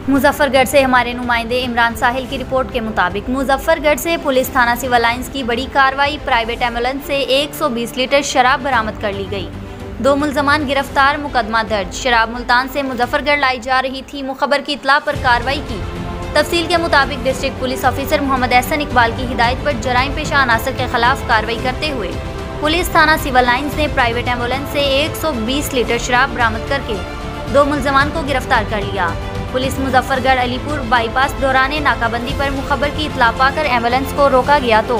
मुजफ्फरगढ़ से हमारे नुमाइंदे इमरान साहिल की रिपोर्ट के मुताबिक मुजफ्फरगढ़ से पुलिस थाना सिविल लाइंस की बड़ी कार्रवाई। प्राइवेट एम्बुलेंस से 120 लीटर शराब बरामद कर ली गई। 2 मुल्जमान गिरफ्तार, मुकदमा दर्ज। शराब मुल्तान से मुजफ्फरगढ़ लाई जा रही थी। मुखबर की इत्ला पर कार्रवाई की। तफसील के मुताबिक district police officer Mohammad Ehsan Iqbal की हिदायत पर जराइम पेशा अनासर के खिलाफ कार्रवाई करते हुए पुलिस थाना सिविल लाइंस ने प्राइवेट एम्बुलेंस से 120 लीटर शराब बरामद करके 2 मुल्जमान को गिरफ्तार कर लिया। पुलिस मुजफ्फरगढ़ अलीपुर बाईपास दौरान नाकाबंदी पर मुखबर की इत्ला पाकर एम्बुलेंस को रोका गया तो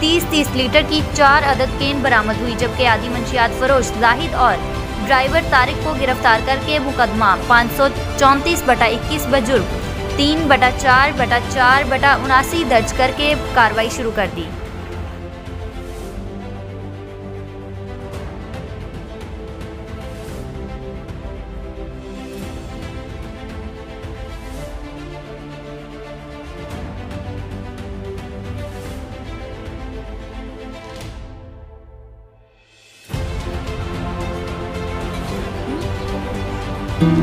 30-30 लीटर की 4 अदद केन बरामद हुई, जबकि आदि मंशियात फरोश जाहिद और ड्राइवर तारिक को गिरफ्तार करके मुकदमा 534/21 बजुर्ग 3/4/4/79 दर्ज करके कार्रवाई शुरू कर दी।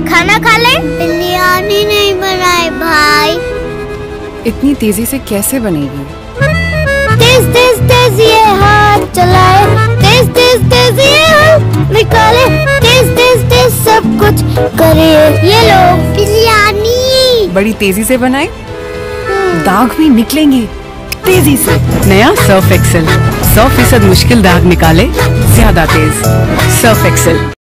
खाना खा ले। बिरयानी नहीं बनाए भाई। इतनी तेजी से कैसे बनेगी? तेज तेज तेज ये हाथ चलाए, तेज तेज तेज ये हाथ निकाले, तेज तेज तेज सब कुछ करे। ये लो बिरयानी। बड़ी तेजी से बनाए, दाग भी निकलेंगे तेजी से। नया सर्फ एक्सेल 100% मुश्किल दाग निकाले ज्यादा तेज। Surf Excel.